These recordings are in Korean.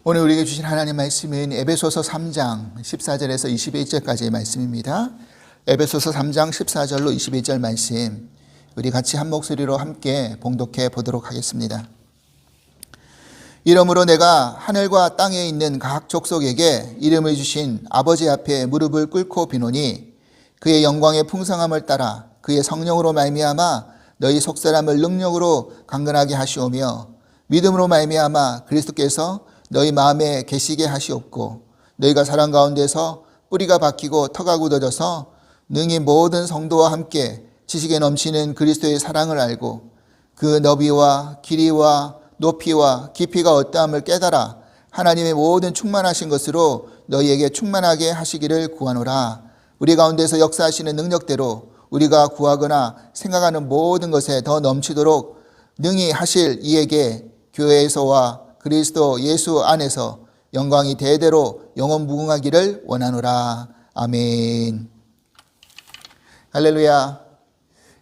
오늘 우리에게 주신 하나님 말씀은 에베소서 3장 14절에서 21절까지의 말씀입니다. 에베소서 3장 14절로 21절 말씀, 우리 같이 한 목소리로 함께 봉독해 보도록 하겠습니다. 이러므로 내가 하늘과 땅에 있는 각 족속에게 이름을 주신 아버지 앞에 무릎을 꿇고 비노니 그의 영광의 풍성함을 따라 그의 성령으로 말미암아 너희 속사람을 능력으로 강건하게 하시오며 믿음으로 말미암아 그리스도께서 너희 마음에 계시게 하시옵고 너희가 사랑 가운데서 뿌리가 박히고 터가 굳어져서 능히 모든 성도와 함께 지식에 넘치는 그리스도의 사랑을 알고 그 너비와 길이와 높이와 깊이가 어떠함을 깨달아 하나님의 모든 충만하신 것으로 너희에게 충만하게 하시기를 구하노라. 우리 가운데서 역사하시는 능력대로 우리가 구하거나 생각하는 모든 것에 더 넘치도록 능히 하실 이에게 교회에서와 그리스도 예수 안에서 영광이 대대로 영원 무궁하기를 원하노라. 아멘. 할렐루야.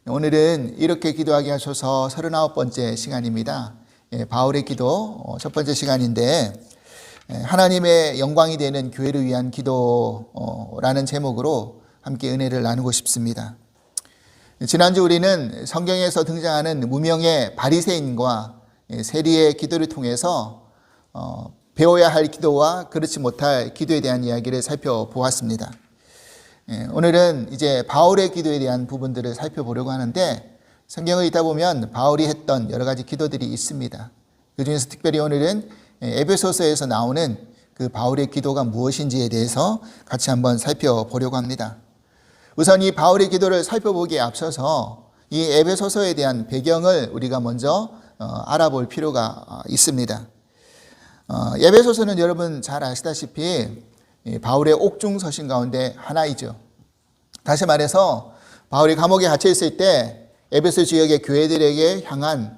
오늘은 이렇게 기도하게 하셔서 39번째 시간입니다. 바울의 기도 첫 번째 시간인데, 하나님의 영광이 되는 교회를 위한 기도라는 제목으로 함께 은혜를 나누고 싶습니다. 지난주 우리는 성경에서 등장하는 무명의 바리새인과 세리의 기도를 통해서 배워야 할 기도와 그렇지 못할 기도에 대한 이야기를 살펴보았습니다. 오늘은 이제 바울의 기도에 대한 부분들을 살펴보려고 하는데, 성경을 읽다 보면 바울이 했던 여러 가지 기도들이 있습니다. 그 중에서 특별히 오늘은 에베소서에서 나오는 그 바울의 기도가 무엇인지에 대해서 같이 한번 살펴보려고 합니다. 우선 이 바울의 기도를 살펴보기에 앞서서 이 에베소서에 대한 배경을 우리가 먼저 알아볼 필요가 있습니다. 에베소서는 여러분 잘 아시다시피 바울의 옥중서신 가운데 하나이죠. 다시 말해서 바울이 감옥에 갇혀 있을 때 에베소 지역의 교회들에게 향한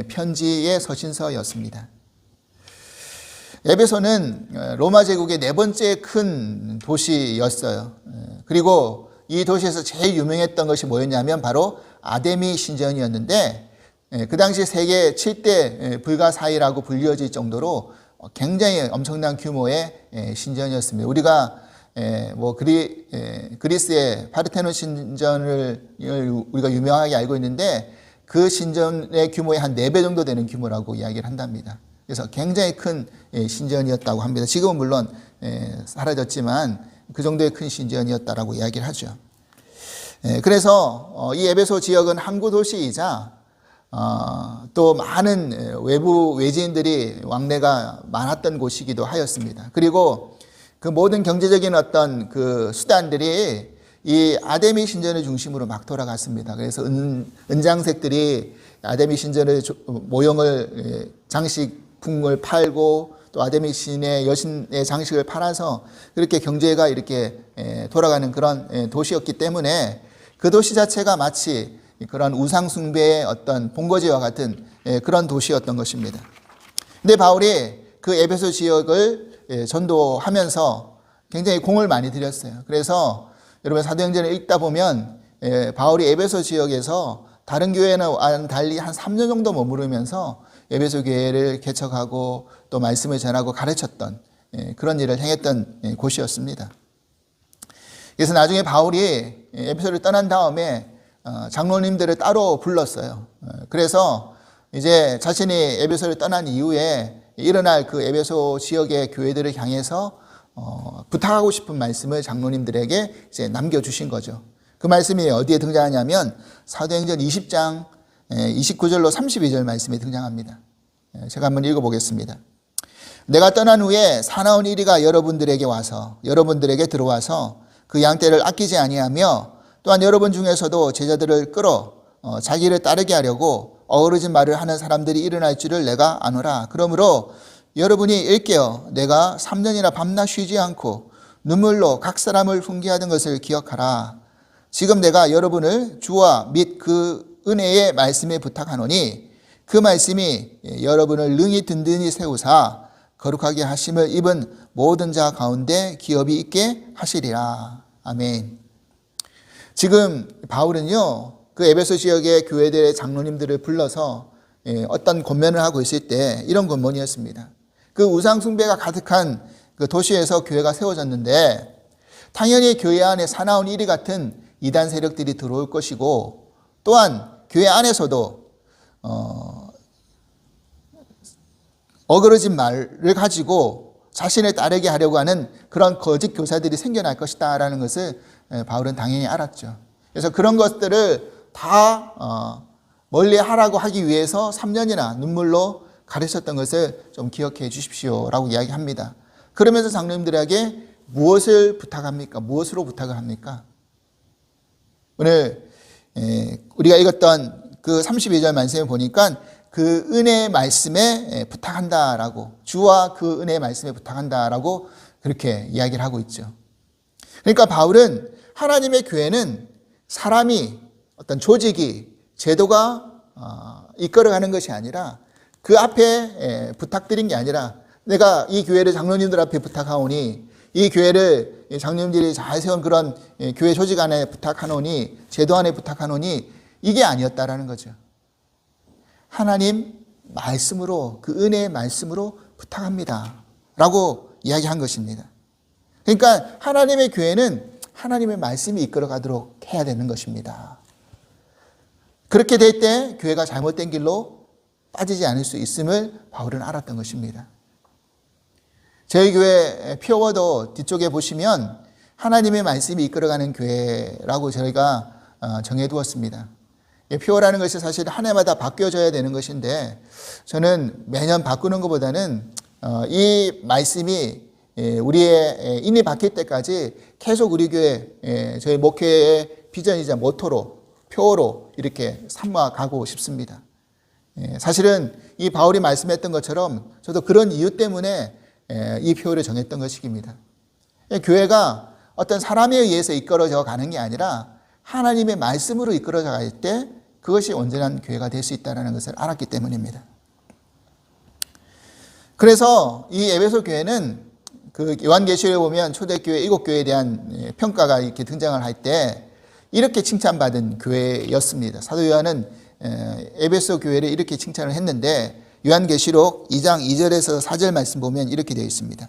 편지의 서신서였습니다. 에베소는 로마 제국의 네 번째 큰 도시였어요. 그리고 이 도시에서 제일 유명했던 것이 뭐였냐면 바로 아데미 신전이었는데, 그 당시 세계 7대 불가사의라고 불리워질 정도로 굉장히 엄청난 규모의 신전이었습니다. 우리가 그리스의 파르테논 신전을 우리가 유명하게 알고 있는데, 그 신전의 규모의 한 4배 정도 되는 규모라고 이야기를 한답니다. 그래서 굉장히 큰 신전이었다고 합니다. 지금은 물론 사라졌지만 그 정도의 큰 신전이었다라고 이야기를 하죠. 그래서 이 에베소 지역은 항구 도시이자 또 많은 외부 외지인들이 왕래가 많았던 곳이기도 하였습니다. 그리고 그 모든 경제적인 어떤 그 수단들이 이 아데미 신전을 중심으로 막 돌아갔습니다. 그래서 은장색들이 아데미 신전의 모형을 장식품을 팔고 또 아데미 신의 여신의 장식을 팔아서 그렇게 경제가 이렇게 돌아가는 그런 도시였기 때문에 그 도시 자체가 마치 그런 우상 숭배의 어떤 본거지와 같은 그런 도시였던 것입니다. 근데 바울이 그 에베소 지역을 전도하면서 굉장히 공을 많이 들였어요. 그래서 여러분 사도행전을 읽다 보면 바울이 에베소 지역에서 다른 교회와는 달리 한 3년 정도 머무르면서 에베소 교회를 개척하고 또 말씀을 전하고 가르쳤던 그런 일을 행했던 곳이었습니다. 그래서 나중에 바울이 에베소를 떠난 다음에 장로님들을 따로 불렀어요. 그래서 이제 자신이 에베소를 떠난 이후에 일어날 그 에베소 지역의 교회들을 향해서 부탁하고 싶은 말씀을 장로님들에게 이제 남겨주신 거죠. 그 말씀이 어디에 등장하냐면 사도행전 20장 29절로 32절 말씀이 등장합니다. 제가 한번 읽어보겠습니다. 내가 떠난 후에 사나운 이리가 여러분들에게 들어와서 그 양떼를 아끼지 아니하며 또한 여러분 중에서도 제자들을 끌어 자기를 따르게 하려고 어그러진 말을 하는 사람들이 일어날 줄을 내가 아노라. 그러므로 여러분이 일깨어 내가 3년이나 밤낮 쉬지 않고 눈물로 각 사람을 훈계하던 것을 기억하라. 지금 내가 여러분을 주와 및 그 은혜의 말씀에 부탁하노니 그 말씀이 여러분을 능히 든든히 세우사 거룩하게 하심을 입은 모든 자 가운데 기업이 있게 하시리라. 아멘. 지금 바울은요, 그 에베소 지역의 교회들의 장로님들을 불러서 어떤 권면을 하고 있을 때 이런 권면이었습니다. 그 우상숭배가 가득한 그 도시에서 교회가 세워졌는데 당연히 교회 안에 사나운 이리 같은 이단 세력들이 들어올 것이고 또한 교회 안에서도 어그러진 말을 가지고 자신을 따르게 하려고 하는 그런 거짓 교사들이 생겨날 것이다 라는 것을 바울은 당연히 알았죠. 그래서 그런 것들을 다 멀리 하라고 하기 위해서 3년이나 눈물로 가르쳤던 것을 좀 기억해 주십시오 라고 이야기합니다. 그러면서 장로님들에게 무엇을 부탁합니까? 무엇으로 부탁을 합니까? 오늘 우리가 읽었던 그 32절 말씀을 보니까 그 은혜의 말씀에 부탁한다라고, 주와 그 은혜의 말씀에 부탁한다라고 그렇게 이야기를 하고 있죠. 그러니까 바울은 하나님의 교회는 사람이, 어떤 조직이, 제도가 이끌어가는 것이 아니라 그 앞에 부탁드린 게 아니라 내가 이 교회를 장로님들 앞에 부탁하오니, 이 교회를 장로님들이 잘 세운 그런 교회 조직 안에 부탁하노니, 제도 안에 부탁하노니, 이게 아니었다라는 거죠. 하나님 말씀으로, 그 은혜의 말씀으로 부탁합니다 라고 이야기한 것입니다. 그러니까 하나님의 교회는 하나님의 말씀이 이끌어가도록 해야 되는 것입니다. 그렇게 될 때 교회가 잘못된 길로 빠지지 않을 수 있음을 바울은 알았던 것입니다. 저희 교회 피어워드 뒤쪽에 보시면 하나님의 말씀이 이끌어가는 교회라고 저희가 정해두었습니다. 피어라는 것이 사실 한 해마다 바뀌어져야 되는 것인데 저는 매년 바꾸는 것보다는 이 말씀이 우리의 인이 바뀔 때까지 계속 우리 교회, 저희 목회의 비전이자 모토로, 표어로 이렇게 삼아가고 싶습니다. 사실은 이 바울이 말씀했던 것처럼 저도 그런 이유 때문에 이 표어를 정했던 것입니다. 교회가 어떤 사람에 의해서 이끌어져 가는 게 아니라 하나님의 말씀으로 이끌어져 갈 때 그것이 온전한 교회가 될 수 있다는 것을 알았기 때문입니다. 그래서 이 에베소 교회는 그 요한계시록에 보면 초대교회 7교회에 대한 평가가 이렇게 등장을 할 때 이렇게 칭찬받은 교회였습니다. 사도 요한은 에베소 교회를 이렇게 칭찬을 했는데 요한계시록 2장 2절에서 4절 말씀 보면 이렇게 되어 있습니다.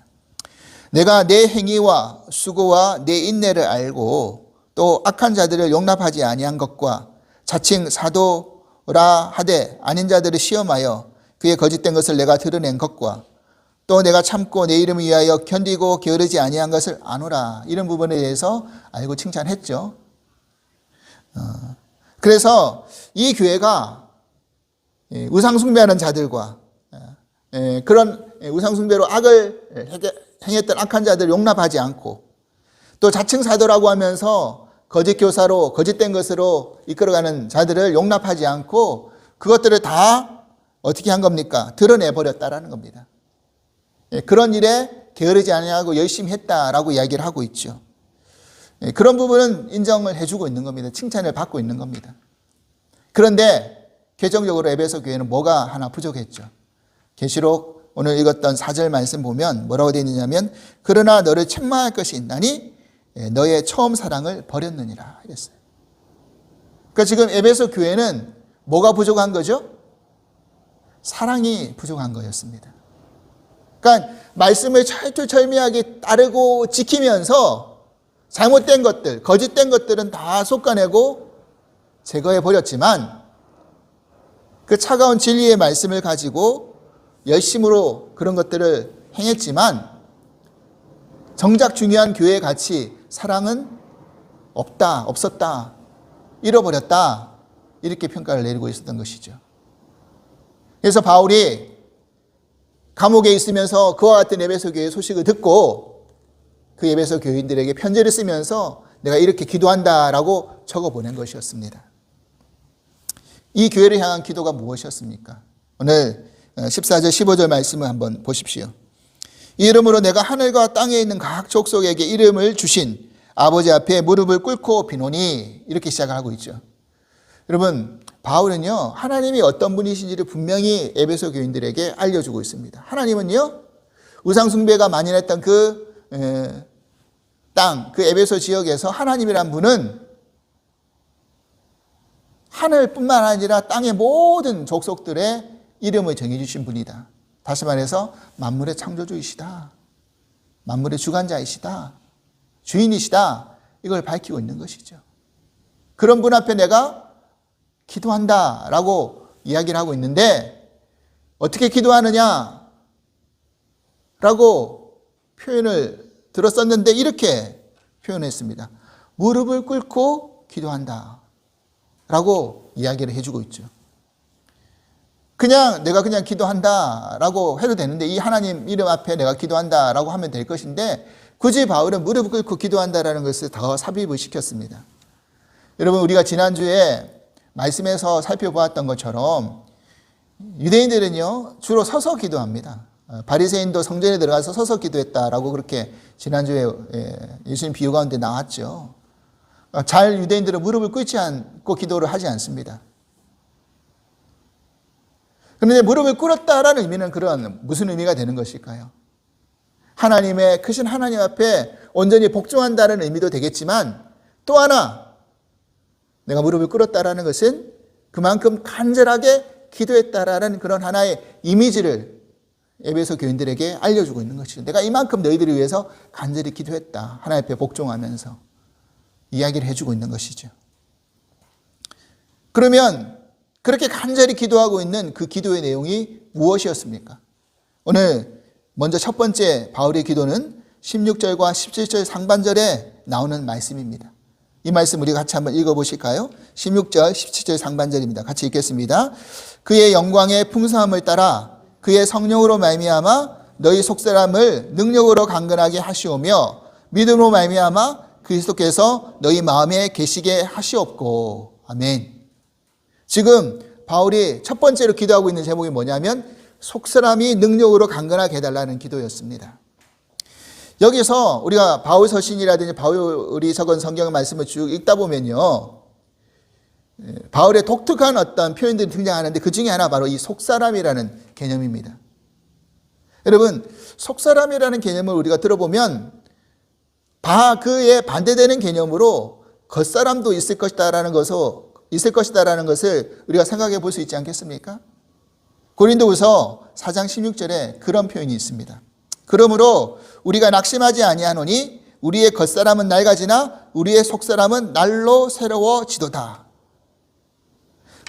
내가 내 행위와 수고와 내 인내를 알고 또 악한 자들을 용납하지 아니한 것과 자칭 사도라 하되 아닌 자들을 시험하여 그의 거짓된 것을 내가 드러낸 것과 또 내가 참고 내 이름을 위하여 견디고 게으르지 아니한 것을 아노라. 이런 부분에 대해서 알고 칭찬했죠. 그래서 이 교회가 우상숭배하는 자들과 그런 우상숭배로 악을 행했던 악한 자들을 용납하지 않고 또 자칭 사도라고 하면서 거짓 교사로 거짓된 것으로 이끌어가는 자들을 용납하지 않고 그것들을 다 어떻게 한 겁니까? 드러내버렸다라는 겁니다. 그런 일에 게으르지 아니하고 열심히 했다라고 이야기를 하고 있죠. 그런 부분은 인정을 해주고 있는 겁니다. 칭찬을 받고 있는 겁니다. 그런데 결정적으로 에베소 교회는 뭐가 하나 부족했죠. 계시록 오늘 읽었던 4절 말씀 보면 뭐라고 되어 있느냐면 그러나 너를 책망할 것이 있나니 너의 처음 사랑을 버렸느니라 이랬어요. 그러니까 지금 에베소 교회는 뭐가 부족한 거죠? 사랑이 부족한 거였습니다. 그러니까 말씀을 철두철미하게 따르고 지키면서 잘못된 것들, 거짓된 것들은 다 솎아내고 제거해 버렸지만 그 차가운 진리의 말씀을 가지고 열심으로 그런 것들을 행했지만 정작 중요한 교회의 가치, 사랑은 없다, 없었다, 잃어버렸다 이렇게 평가를 내리고 있었던 것이죠. 그래서 바울이 감옥에 있으면서 그와 같은 에베소 교회의 소식을 듣고 그 에베소 교인들에게 편지를 쓰면서 내가 이렇게 기도한다라고 적어보낸 것이었습니다. 이 교회를 향한 기도가 무엇이었습니까? 오늘 14절 15절 말씀을 한번 보십시오. 이 이름으로 내가 하늘과 땅에 있는 각 족속에게 이름을 주신 아버지 앞에 무릎을 꿇고 비노니 이렇게 시작을 하고 있죠. 여러분 바울은요 하나님이 어떤 분이신지를 분명히 에베소 교인들에게 알려주고 있습니다. 하나님은요 우상 숭배가 만연했던 그 땅, 그 에베소 지역에서 하나님이란 분은 하늘뿐만 아니라 땅의 모든 족속들의 이름을 정해주신 분이다. 다시 말해서 만물의 창조주이시다. 만물의 주관자이시다. 주인이시다. 이걸 밝히고 있는 것이죠. 그런 분 앞에 내가 기도한다라고 이야기를 하고 있는데 어떻게 기도하느냐 라고 표현을 들었었는데 이렇게 표현했습니다. 무릎을 꿇고 기도한다 라고 이야기를 해주고 있죠. 내가 그냥 기도한다 라고 해도 되는데 이 하나님 이름 앞에 내가 기도한다 라고 하면 될 것인데 굳이 바울은 무릎을 꿇고 기도한다라는 것을 더 삽입을 시켰습니다. 여러분, 우리가 지난주에 말씀에서 살펴보았던 것처럼 유대인들은요 주로 서서 기도합니다. 바리새인도 성전에 들어가서 서서 기도했다라고 그렇게 지난주에 예수님 비유 가운데 나왔죠. 잘 유대인들은 무릎을 꿇지 않고 기도를 하지 않습니다. 그런데 무릎을 꿇었다라는 의미는 무슨 의미가 되는 것일까요? 하나님의 크신 하나님 앞에 온전히 복종한다는 의미도 되겠지만 또 하나 내가 무릎을 꿇었다라는 것은 그만큼 간절하게 기도했다라는 그런 하나의 이미지를 에베소 교인들에게 알려주고 있는 것이죠. 내가 이만큼 너희들을 위해서 간절히 기도했다. 하나님 앞에 복종하면서 이야기를 해주고 있는 것이죠. 그러면 그렇게 간절히 기도하고 있는 그 기도의 내용이 무엇이었습니까? 오늘 먼저 첫 번째 바울의 기도는 16절과 17절 상반절에 나오는 말씀입니다. 이 말씀 우리 같이 한번 읽어보실까요? 16절, 17절 상반절입니다. 같이 읽겠습니다. 그의 영광의 풍성함을 따라 그의 성령으로 말미암아 너희 속사람을 능력으로 강건하게 하시오며 믿음으로 말미암아 그리스도께서 너희 마음에 계시게 하시옵고. 아멘. 지금 바울이 첫 번째로 기도하고 있는 제목이 뭐냐면 속사람이 능력으로 강건하게 해달라는 기도였습니다. 여기서 우리가 바울 서신이라든지 바울이 적은 성경 말씀을 쭉 읽다 보면요, 바울의 독특한 어떤 표현들이 등장하는데 그 중에 하나 바로 이 속사람이라는 개념입니다. 여러분, 속사람이라는 개념을 우리가 들어보면 그에 반대되는 개념으로 겉사람도 있을 것이다라는 것을 우리가 생각해 볼 수 있지 않겠습니까? 고린도후서 4장 16절에 그런 표현이 있습니다. 그러므로 우리가 낙심하지 아니하노니 우리의 겉사람은 낡아지나 우리의 속사람은 날로 새로워지도다.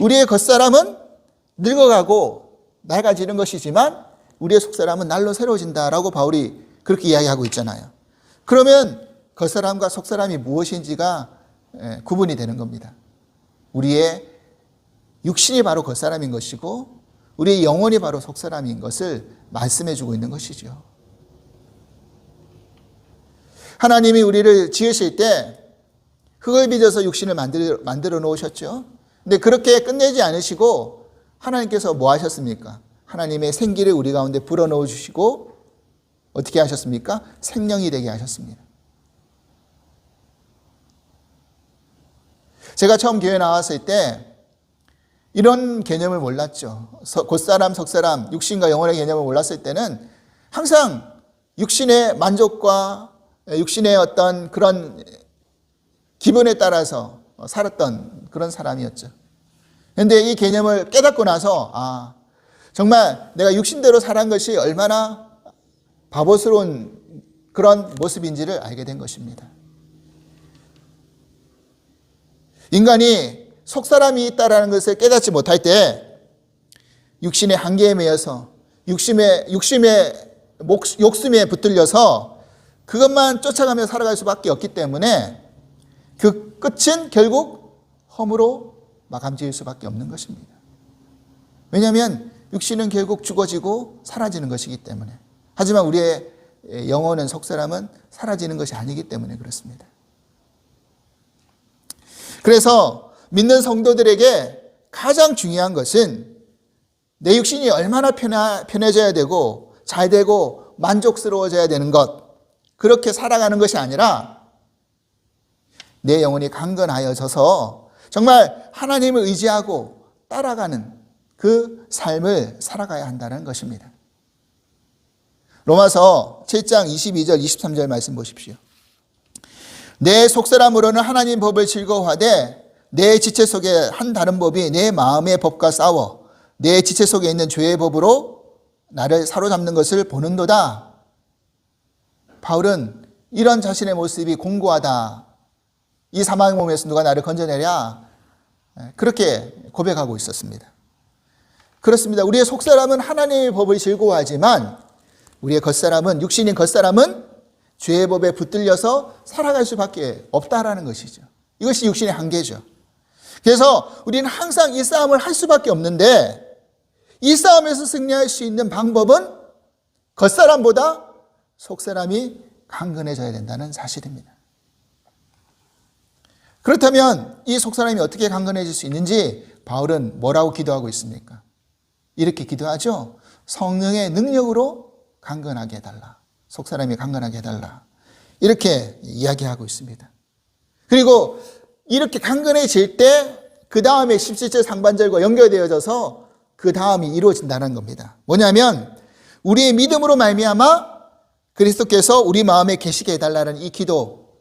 우리의 겉사람은 늙어가고 낡아지는 것이지만 우리의 속사람은 날로 새로워진다라고 바울이 그렇게 이야기하고 있잖아요. 그러면 겉사람과 속사람이 무엇인지가 구분이 되는 겁니다. 우리의 육신이 바로 겉사람인 것이고 우리의 영혼이 바로 속사람인 것을 말씀해 주고 있는 것이죠. 하나님이 우리를 지으실 때 흙을 빚어서 육신을 만들어 놓으셨죠. 근데 그렇게 끝내지 않으시고 하나님께서 뭐 하셨습니까? 하나님의 생기를 우리 가운데 불어넣어 주시고 어떻게 하셨습니까? 생명이 되게 하셨습니다. 제가 처음 교회 나왔을 때 이런 개념을 몰랐죠. 겉사람, 속사람, 육신과 영혼의 개념을 몰랐을 때는 항상 육신의 만족과 육신의 어떤 그런 기분에 따라서 살았던 그런 사람이었죠. 그런데 이 개념을 깨닫고 나서 정말 내가 육신대로 살아간 것이 얼마나 바보스러운 그런 모습인지를 알게 된 것입니다. 인간이 속사람이 있다는 것을 깨닫지 못할 때 육신의 한계에 매여서 욕심에 붙들려서 그것만 쫓아가며 살아갈 수밖에 없기 때문에 그 끝은 결국 허무로 마감 지을 수밖에 없는 것입니다. 왜냐하면 육신은 결국 죽어지고 사라지는 것이기 때문에. 하지만 우리의 영혼은 속사람은 사라지는 것이 아니기 때문에 그렇습니다. 그래서 믿는 성도들에게 가장 중요한 것은 내 육신이 얼마나 편해져야 되고 잘 되고 만족스러워져야 되는 것, 그렇게 살아가는 것이 아니라 내 영혼이 강건하여져서 정말 하나님을 의지하고 따라가는 그 삶을 살아가야 한다는 것입니다. 로마서 7장 22절 23절 말씀 보십시오. 내 속사람으로는 하나님 법을 즐거워하되 내 지체 속에 한 다른 법이 내 마음의 법과 싸워 내 지체 속에 있는 죄의 법으로 나를 사로잡는 것을 보는도다. 바울은 이런 자신의 모습이 공고하다. 이 사망의 몸에서 누가 나를 건져내랴. 그렇게 고백하고 있었습니다. 그렇습니다. 우리의 속사람은 하나님의 법을 즐거워하지만 우리의 겉사람은, 육신인 겉사람은 죄의 법에 붙들려서 살아갈 수밖에 없다라는 것이죠. 이것이 육신의 한계죠. 그래서 우리는 항상 이 싸움을 할 수밖에 없는데 이 싸움에서 승리할 수 있는 방법은 겉사람보다 속사람이 강건해져야 된다는 사실입니다. 그렇다면 이 속사람이 어떻게 강건해질 수 있는지 바울은 뭐라고 기도하고 있습니까? 이렇게 기도하죠. 성령의 능력으로 강건하게 해달라. 속사람이 강건하게 해달라. 이렇게 이야기하고 있습니다. 그리고 이렇게 강건해질 때 그 다음에 17절 상반절과 연결되어져서 그 다음이 이루어진다는 겁니다. 뭐냐면 우리의 믿음으로 말미암아 그리스도께서 우리 마음에 계시게 해달라는 이 기도.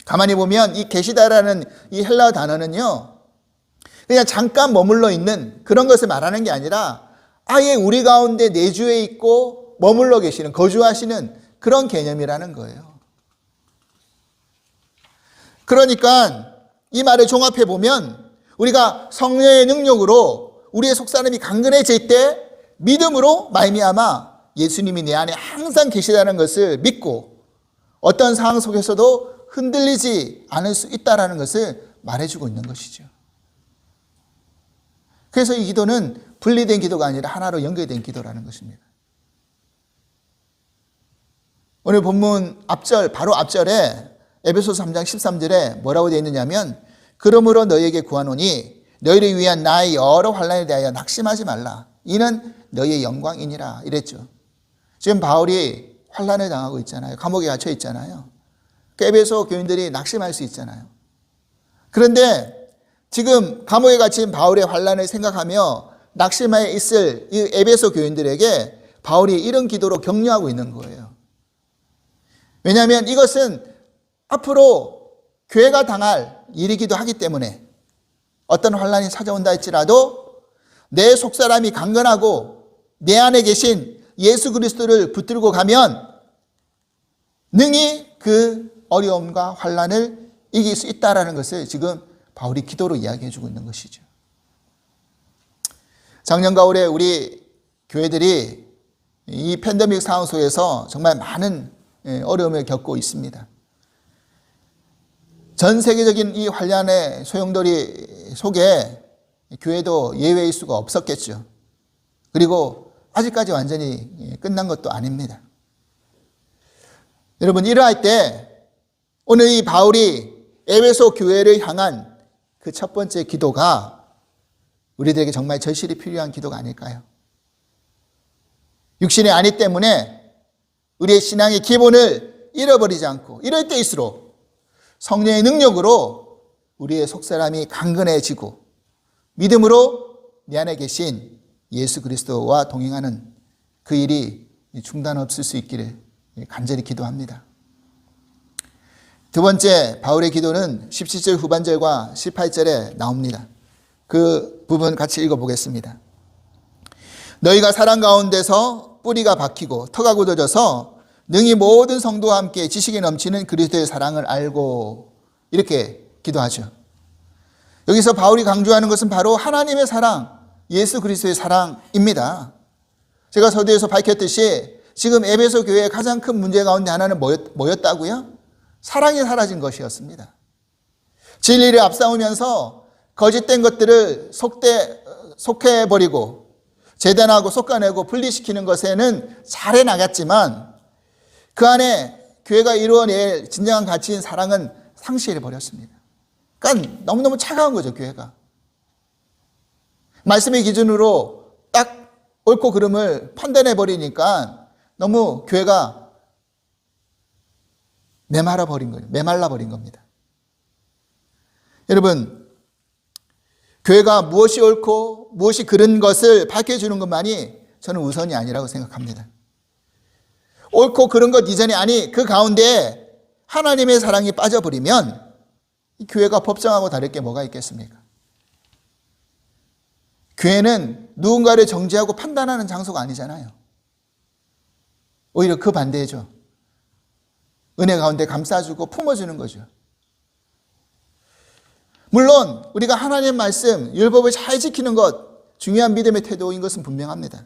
가만히 보면 이 계시다라는 이 헬라어 단어는요, 그냥 잠깐 머물러 있는 그런 것을 말하는 게 아니라 아예 우리 가운데 내주해 있고 머물러 계시는, 거주하시는 그런 개념이라는 거예요. 그러니까 이 말을 종합해 보면 우리가 성령의 능력으로 우리의 속사람이 강건해질 때 믿음으로 말미암아 예수님이 내 안에 항상 계시다는 것을 믿고 어떤 상황 속에서도 흔들리지 않을 수 있다는 것을 말해주고 있는 것이죠. 그래서 이 기도는 분리된 기도가 아니라 하나로 연결된 기도라는 것입니다. 오늘 본문 앞절, 바로 앞절에 에베소서 3장 13절에 뭐라고 되어 있느냐면 그러므로 너희에게 구하노니 너희를 위한 나의 여러 환난에 대하여 낙심하지 말라. 이는 너희의 영광이니라. 이랬죠. 지금 바울이 환난을 당하고 있잖아요. 감옥에 갇혀 있잖아요. 에베소 교인들이 낙심할 수 있잖아요. 그런데 지금 감옥에 갇힌 바울의 환난을 생각하며 낙심하여 있을 이 에베소 교인들에게 바울이 이런 기도로 격려하고 있는 거예요. 왜냐하면 이것은 앞으로 교회가 당할 일이기도 하기 때문에 어떤 환난이 찾아온다 할지라도 내 속사람이 강건하고 내 안에 계신 예수 그리스도를 붙들고 가면 능히 그 어려움과 환난을 이길 수 있다는 것을 지금 바울이 기도로 이야기해 주고 있는 것이죠. 작년 가을에 우리 교회들이 이 팬데믹 상황 속에서 정말 많은 어려움을 겪고 있습니다. 전 세계적인 이 환난의 소용돌이 속에 교회도 예외일 수가 없었겠죠. 그리고 아직까지 완전히 끝난 것도 아닙니다. 여러분, 이러할 때 오늘 이 바울이 에베소 교회를 향한 그 첫 번째 기도가 우리들에게 정말 절실히 필요한 기도가 아닐까요? 육신의 안위 때문에 우리의 신앙의 기본을 잃어버리지 않고 이럴 때일수록 성령의 능력으로 우리의 속사람이 강건해지고 믿음으로 내 안에 계신 예수 그리스도와 동행하는 그 일이 중단 없을 수 있기를 간절히 기도합니다. 두 번째 바울의 기도는 17절 후반절과 18절에 나옵니다. 그 부분 같이 읽어보겠습니다. 너희가 사랑 가운데서 뿌리가 박히고 터가 굳어져서 능히 모든 성도와 함께 지식이 넘치는 그리스도의 사랑을 알고, 이렇게 기도하죠. 여기서 바울이 강조하는 것은 바로 하나님의 사랑, 예수 그리스도의 사랑입니다. 제가 서두에서 밝혔듯이 지금 에베소 교회의 가장 큰 문제 가운데 하나는 뭐였다고요? 사랑이 사라진 것이었습니다. 진리를 앞세우면서 거짓된 것들을 속해버리고 재단하고 솎아내고 분리시키는 것에는 잘해 나갔지만 그 안에 교회가 이루어낼 진정한 가치인 사랑은 상실해버렸습니다. 그러니까 너무너무 차가운 거죠, 교회가. 말씀의 기준으로 딱 옳고 그름을 판단해버리니까 너무 교회가 메말라 버린 겁니다. 여러분, 교회가 무엇이 옳고 무엇이 그른 것을 밝혀주는 것만이 저는 우선이 아니라고 생각합니다. 옳고 그른 것 이전이 아니 그 가운데 하나님의 사랑이 빠져버리면 이 교회가 법정하고 다를 게 뭐가 있겠습니까? 교회는 누군가를 정죄하고 판단하는 장소가 아니잖아요. 오히려 그 반대죠. 은혜 가운데 감싸주고 품어주는 거죠. 물론 우리가 하나님의 말씀, 율법을 잘 지키는 것 중요한 믿음의 태도인 것은 분명합니다.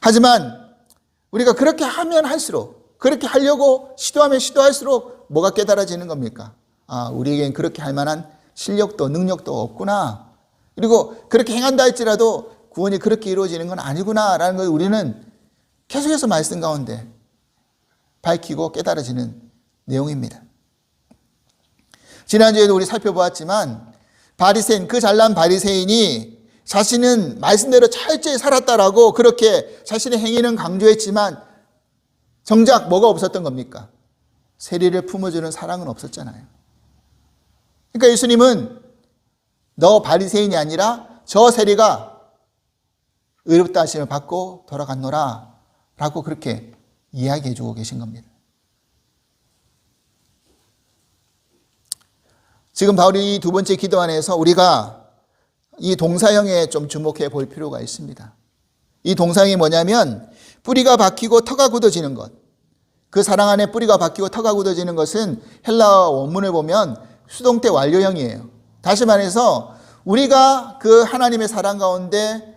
하지만 우리가 그렇게 하면 할수록, 그렇게 하려고 시도하면 시도할수록 뭐가 깨달아지는 겁니까? 아, 우리에겐 그렇게 할 만한 실력도 능력도 없구나. 그리고 그렇게 행한다 할지라도 구원이 그렇게 이루어지는 건 아니구나라는 걸 우리는 계속해서 말씀 가운데 밝히고 깨달아지는 내용입니다. 지난주에도 우리 살펴보았지만 바리새인, 그 잘난 바리새인이 자신은 말씀대로 철저히 살았다라고 그렇게 자신의 행위는 강조했지만 정작 뭐가 없었던 겁니까? 세리를 품어주는 사랑은 없었잖아요. 그러니까 예수님은 너 바리새인이 아니라 저 세리가 의롭다 하심을 받고 돌아갔노라 라고 그렇게 이야기해 주고 계신 겁니다. 지금 바울이 이 두 번째 기도 안에서 우리가 이 동사형에 좀 주목해 볼 필요가 있습니다. 이 동사형이 뭐냐면 뿌리가 박히고 터가 굳어지는 것. 그 사랑 안에 뿌리가 박히고 터가 굳어지는 것은 헬라어 원문을 보면 수동태 완료형이에요. 다시 말해서 우리가 그 하나님의 사랑 가운데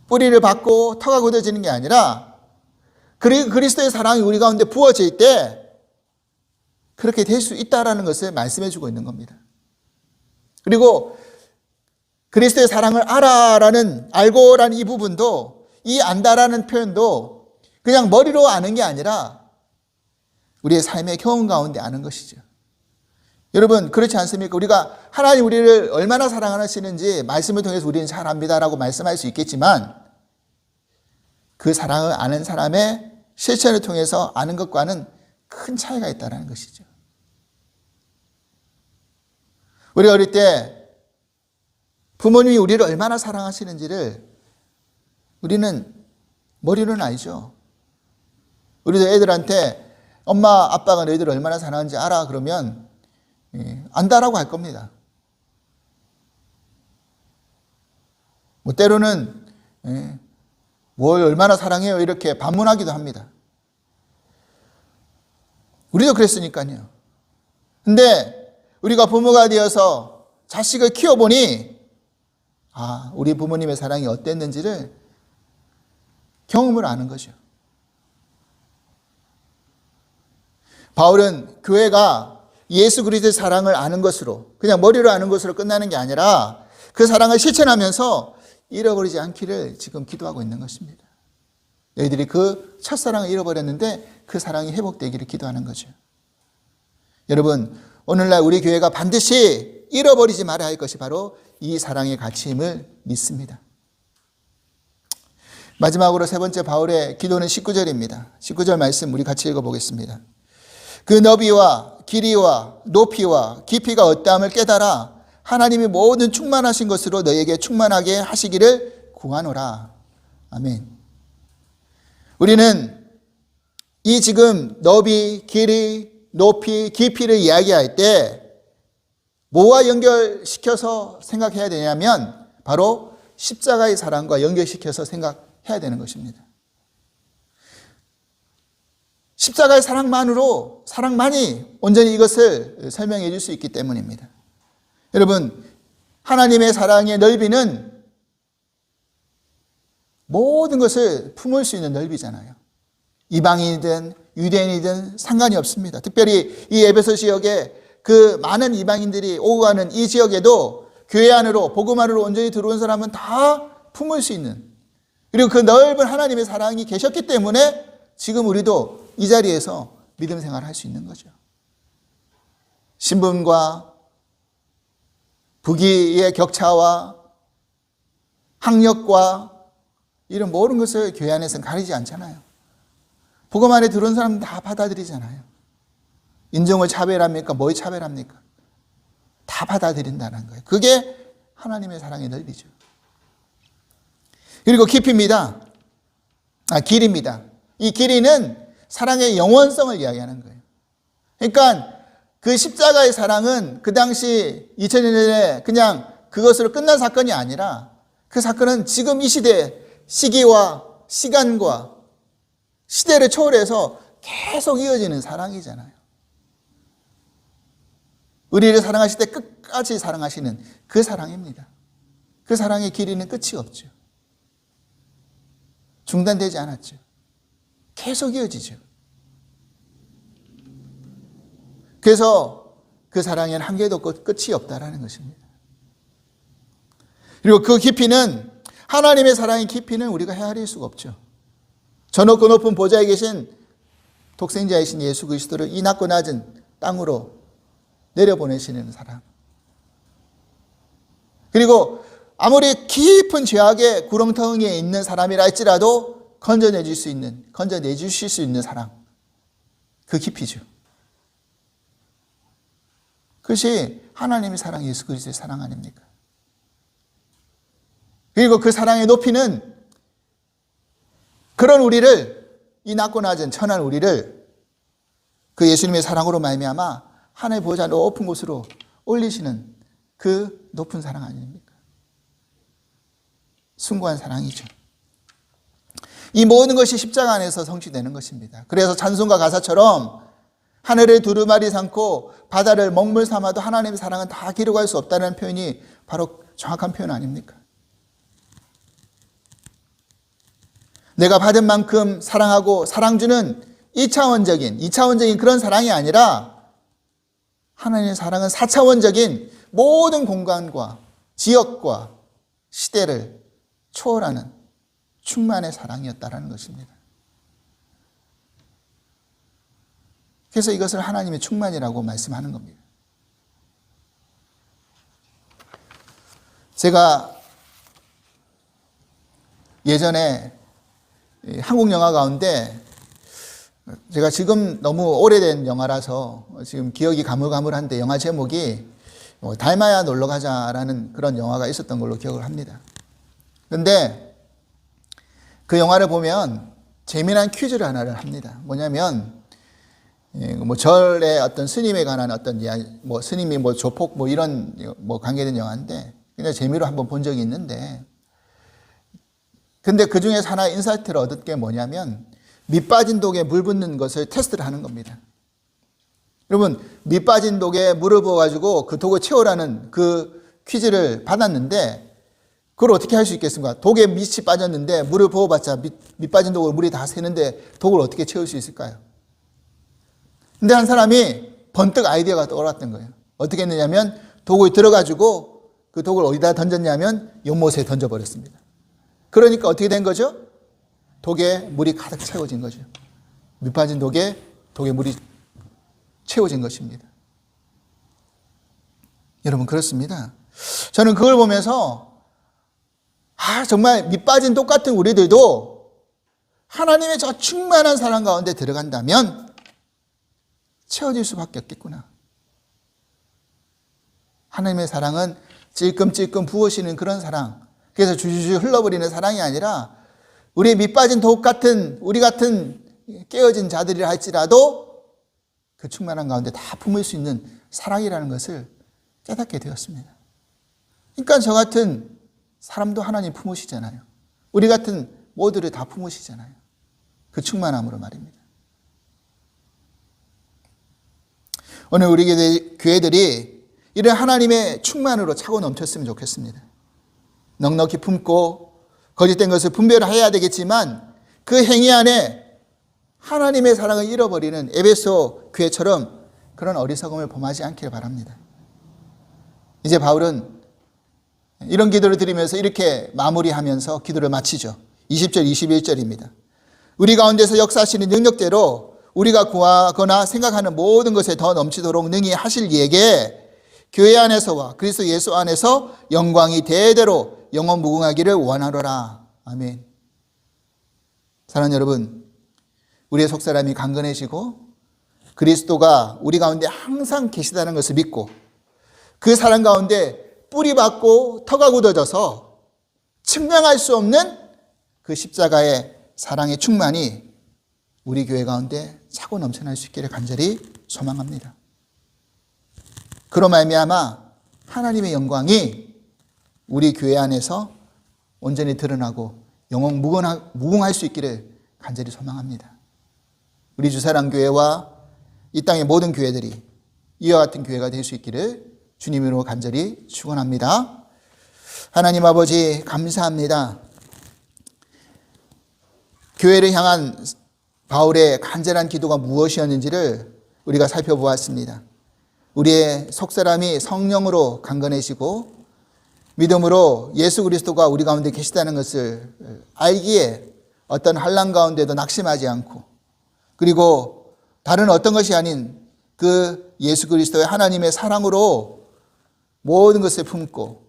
뿌리를 박고 터가 굳어지는 게 아니라 그리스도의 사랑이 우리 가운데 부어질 때 그렇게 될 수 있다라는 것을 말씀해 주고 있는 겁니다. 그리고 그리스도의 사랑을 알고라는 이 부분도, 이 안다라는 표현도 그냥 머리로 아는 게 아니라 우리의 삶의 경험 가운데 아는 것이죠. 여러분 그렇지 않습니까? 우리가 하나님 우리를 얼마나 사랑하시는지 말씀을 통해서 우리는 잘 압니다라고 말씀할 수 있겠지만 그 사랑을 아는 사람의 실천을 통해서 아는 것과는 큰 차이가 있다는 것이죠. 우리 어릴 때 부모님이 우리를 얼마나 사랑하시는지를 우리는 머리로는 알죠. 우리도 애들한테 엄마 아빠가 너희들 얼마나 사랑하는지 알아 그러면 안다라고 할 겁니다. 뭐 때로는 뭘 얼마나 사랑해요 이렇게 반문하기도 합니다. 우리도 그랬으니까요. 근데 우리가 부모가 되어서 자식을 키워보니 우리 부모님의 사랑이 어땠는지를 경험을 아는 거죠. 바울은 교회가 예수 그리스도의 사랑을 아는 것으로, 그냥 머리로 아는 것으로 끝나는 게 아니라 그 사랑을 실천하면서 잃어버리지 않기를 지금 기도하고 있는 것입니다. 너희들이 그 첫사랑을 잃어버렸는데 그 사랑이 회복되기를 기도하는 거죠. 여러분 오늘날 우리 교회가 반드시 잃어버리지 말아야 할 것이 바로 이 사랑의 가치임을 믿습니다. 마지막으로 세 번째 바울의 기도는 19절입니다. 19절 말씀 우리 같이 읽어보겠습니다. 그 너비와 길이와 높이와 깊이가 어떠함을 깨달아 하나님이 모든 충만하신 것으로 너에게 충만하게 하시기를 구하노라. 아멘. 우리는 이 지금 너비, 길이, 높이, 깊이를 이야기할 때 뭐와 연결시켜서 생각해야 되냐면 바로 십자가의 사랑과 연결시켜서 생각해야 되는 것입니다. 십자가의 사랑만이 온전히 이것을 설명해 줄 수 있기 때문입니다. 여러분 하나님의 사랑의 넓이는 모든 것을 품을 수 있는 넓이잖아요. 이방인이든 유대인이든 상관이 없습니다. 특별히 이 에베소 지역에 그 많은 이방인들이 오고 가는 이 지역에도 교회 안으로 복음 안으로 온전히 들어온 사람은 다 품을 수 있는, 그리고 그 넓은 하나님의 사랑이 계셨기 때문에 지금 우리도 이 자리에서 믿음 생활을 할 수 있는 거죠. 신분과 부귀의 격차와 학력과 이런 모든 것을 교회 안에서는 가리지 않잖아요. 복음 안에 들어온 사람은 다 받아들이잖아요. 인종을 차별합니까? 뭘 차별합니까? 다 받아들인다는 거예요. 그게 하나님의 사랑의 넓이죠. 그리고 깊이입니다. 길이입니다. 이 길이는 사랑의 영원성을 이야기하는 거예요. 그러니까 그 십자가의 사랑은 그 당시 2000년 전에 그냥 그것으로 끝난 사건이 아니라 그 사건은 지금 이 시대 시기와 시간과 시대를 초월해서 계속 이어지는 사랑이잖아요. 우리를 사랑하실 때 끝까지 사랑하시는 그 사랑입니다. 그 사랑의 길이는 끝이 없죠. 중단되지 않았죠. 계속 이어지죠. 그래서 그 사랑에는 한계도 없고 끝이 없다라는 것입니다. 그리고 그 깊이는, 하나님의 사랑의 깊이는 우리가 헤아릴 수가 없죠. 저 높고 높은 보좌에 계신 독생자이신 예수 그리스도를 이 낮고 낮은 땅으로 내려보내시는 사랑. 그리고 아무리 깊은 죄악의 구렁텅이에 있는 사람이라 할지라도 건져내주실 수 있는 사랑. 그 깊이죠. 그것이 하나님의 사랑, 예수 그리스도의 사랑 아닙니까? 그리고 그 사랑의 높이는 그런 우리를, 이 낮고 낮은 천한 우리를 그 예수님의 사랑으로 말미암아 하늘 보좌 높은 곳으로 올리시는 그 높은 사랑 아닙니까? 숭고한 사랑이죠. 이 모든 것이 십자가 안에서 성취되는 것입니다. 그래서 찬송가 가사처럼 하늘을 두루마리 삼고 바다를 먹물 삼아도 하나님의 사랑은 다 기록할 수 없다는 표현이 바로 정확한 표현 아닙니까? 내가 받은 만큼 사랑하고 사랑 주는 2차원적인 그런 사랑이 아니라 하나님의 사랑은 4차원적인 모든 공간과 지역과 시대를 초월하는 충만의 사랑이었다라는 것입니다. 그래서 이것을 하나님의 충만이라고 말씀하는 겁니다. 제가 예전에 한국 영화 가운데, 제가 지금 너무 오래된 영화라서 지금 기억이 가물가물한데 영화 제목이 닮아야 놀러가자라는 그런 영화가 있었던 걸로 기억을 합니다. 그런데 그 영화를 보면 재미난 퀴즈를 하나를 합니다. 뭐냐면 절의 어떤 스님에 관한 어떤 이야기, 스님이 조폭 이런 관계된 영화인데 그냥 재미로 한번 본 적이 있는데, 근데 그 중에서 하나 인사이트를 얻은 게 뭐냐면 밑 빠진 독에 물 붓는 것을 테스트를 하는 겁니다. 여러분, 밑 빠진 독에 물을 부어가지고 그 독을 채우라는 그 퀴즈를 받았는데 그걸 어떻게 할 수 있겠습니까? 독에 밑이 빠졌는데 물을 부어봤자 밑 빠진 독을 물이 다 새는데 독을 어떻게 채울 수 있을까요? 근데 한 사람이 번뜩 아이디어가 떠올랐던 거예요. 어떻게 했느냐면 독을 들어가지고 그 독을 어디다 던졌냐면 연못에 던져버렸습니다. 그러니까 어떻게 된 거죠? 독에 물이 가득 채워진 거죠. 밑 빠진 독에 물이 채워진 것입니다. 여러분, 그렇습니다. 저는 그걸 보면서 정말 밑 빠진 독 같은 우리들도 하나님의 저 충만한 사랑 가운데 들어간다면 채워질 수밖에 없겠구나. 하나님의 사랑은 찔끔찔끔 부으시는 그런 사랑, 그래서 주주주 흘러버리는 사랑이 아니라 우리의 밑 빠진 독 같은, 우리 같은 깨어진 자들이라 할지라도 그 충만한 가운데 다 품을 수 있는 사랑이라는 것을 깨닫게 되었습니다. 그러니까 저 같은 사람도 하나님 품으시잖아요. 우리 같은 모두를 다 품으시잖아요. 그 충만함으로 말입니다. 오늘 우리 교회들이 이런 하나님의 충만으로 차고 넘쳤으면 좋겠습니다. 넉넉히 품고 거짓된 것을 분별해야 되겠지만 그 행위 안에 하나님의 사랑을 잃어버리는 에베소 교회처럼 그런 어리석음을 범하지 않기를 바랍니다. 이제 바울은 이런 기도를 드리면서 이렇게 마무리하면서 기도를 마치죠. 20절 21절입니다. 우리 가운데서 역사하시는 능력대로 우리가 구하거나 생각하는 모든 것에 더 넘치도록 능히 하실 이에게 교회 안에서와 그리스도 예수 안에서 영광이 대대로 영원 무궁하기를 원하노라. 아멘. 사랑하는 여러분, 우리의 속사람이 강건해지고 그리스도가 우리 가운데 항상 계시다는 것을 믿고 그 사랑 가운데 뿌리 받고 터가 굳어져서 측량할 수 없는 그 십자가의 사랑의 충만이 우리 교회 가운데 차고 넘쳐날 수 있기를 간절히 소망합니다. 그로 말미암아 하나님의 영광이 우리 교회 안에서 온전히 드러나고 영원 무궁할 수 있기를 간절히 소망합니다. 우리 주사랑교회와 이 땅의 모든 교회들이 이와 같은 교회가 될 수 있기를 주님으로 간절히 축원합니다. 하나님 아버지 감사합니다. 교회를 향한 바울의 간절한 기도가 무엇이었는지를 우리가 살펴보았습니다. 우리의 속사람이 성령으로 강건해지고 믿음으로 예수 그리스도가 우리 가운데 계시다는 것을 알기에 어떤 환난 가운데도 낙심하지 않고, 그리고 다른 어떤 것이 아닌 그 예수 그리스도의 하나님의 사랑으로 모든 것을 품고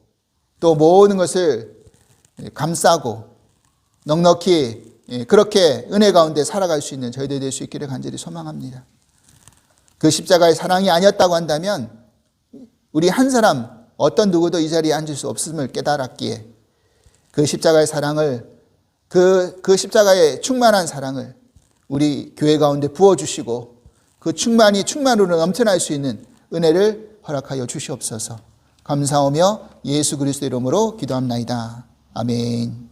또 모든 것을 감싸고 넉넉히 그렇게 은혜 가운데 살아갈 수 있는 저희들이 될 수 있기를 간절히 소망합니다. 그 십자가의 사랑이 아니었다고 한다면 우리 한 사람 어떤 누구도 이 자리에 앉을 수 없음을 깨달았기에 그 십자가의 사랑을 그 십자가의 충만한 사랑을 우리 교회 가운데 부어주시고 그 충만으로 넘쳐날 수 있는 은혜를 허락하여 주시옵소서. 감사하며 예수 그리스도 이름으로 기도합나이다. 아멘.